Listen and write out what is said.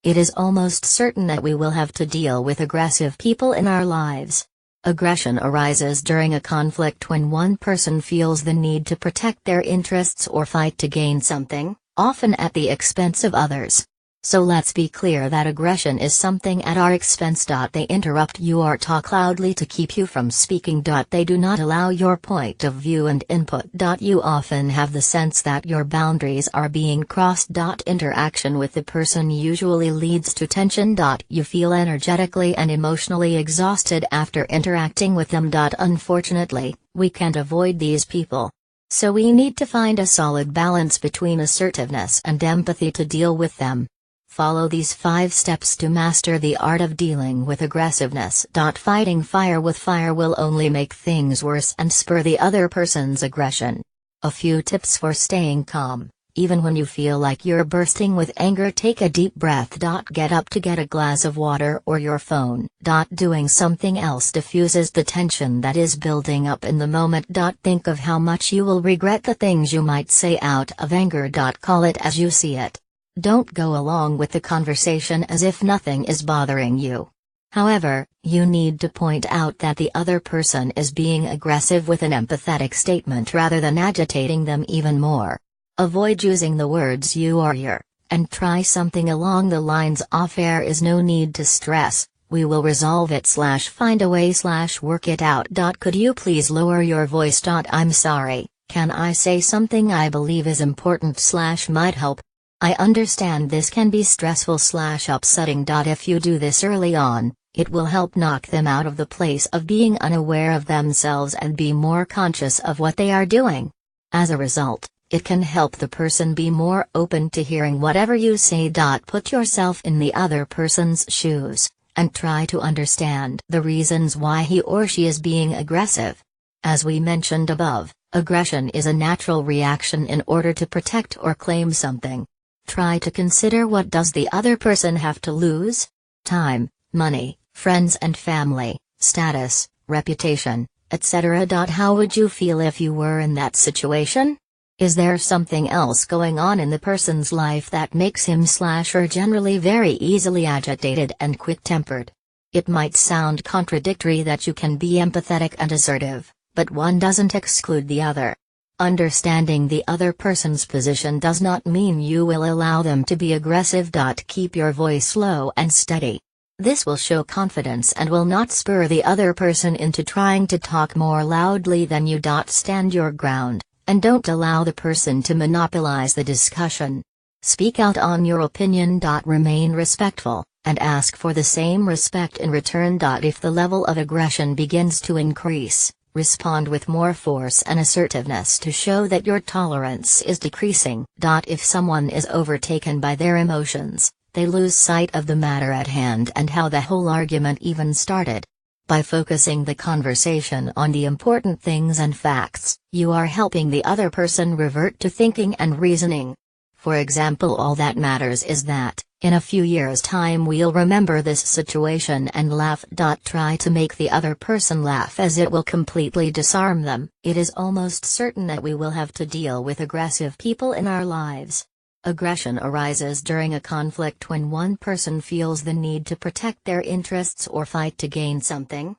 it is almost certain that we will have to deal with aggressive people in our lives. Aggression arises during a conflict when one person feels the need to protect their interests or fight to gain something, often at the expense of others. So let's be clear that aggression is something at our expense. They interrupt you or talk loudly to keep you from speaking. They do not allow your point of view and input. You often have the sense that your boundaries are being crossed. Interaction with the person usually leads to tension. You feel energetically and emotionally exhausted after interacting with them. Unfortunately, we can't avoid these people. So we need to find a solid balance between assertiveness and empathy to deal with them. Follow these 5 steps to master the art of dealing with aggressiveness. Fighting fire with fire will only make things worse and spur the other person's aggression. A few tips for staying calm, even when you feel like you're bursting with anger. Take a deep breath. Get up to get a glass of water or your phone. Doing something else diffuses the tension that is building up in the moment. Think of how much you will regret the things you might say out of anger. Call it as you see it. Don't go along with the conversation as if nothing is bothering you. However, you need to point out that the other person is being aggressive with an empathetic statement rather than agitating them even more. Avoid using the words you or your, and try something along the lines off-air is no need to stress, we will resolve it / find a way / work it out. Could you please lower your voice? I'm sorry, can I say something I believe is important / might help? I understand this can be stressful / upsetting. If you do this early on, it will help knock them out of the place of being unaware of themselves and be more conscious of what they are doing. As a result, it can help the person be more open to hearing whatever you say. Put yourself in the other person's shoes, and try to understand the reasons why he or she is being aggressive. As we mentioned above, aggression is a natural reaction in order to protect or claim something. Try to consider, what does the other person have to lose? Time, money, friends and family, status, reputation, etc. How would you feel if you were in that situation? Is there something else going on in the person's life that makes him / her generally very easily agitated and quick-tempered? It might sound contradictory that you can be empathetic and assertive, but one doesn't exclude the other. Understanding the other person's position does not mean you will allow them to be aggressive. Keep your voice low and steady. This will show confidence and will not spur the other person into trying to talk more loudly than you. Stand your ground, and don't allow the person to monopolize the discussion. Speak out on your opinion. Remain respectful, and ask for the same respect in return. If the level of aggression begins to increase, respond with more force and assertiveness to show that your tolerance is decreasing. If someone is overtaken by their emotions, they lose sight of the matter at hand and how the whole argument even started. By focusing the conversation on the important things and facts, you are helping the other person revert to thinking and reasoning. For example, all that matters is that, in a few years' time we'll remember this situation and laugh. Try to make the other person laugh, as it will completely disarm them. It is almost certain that we will have to deal with aggressive people in our lives. Aggression arises during a conflict when one person feels the need to protect their interests or fight to gain something,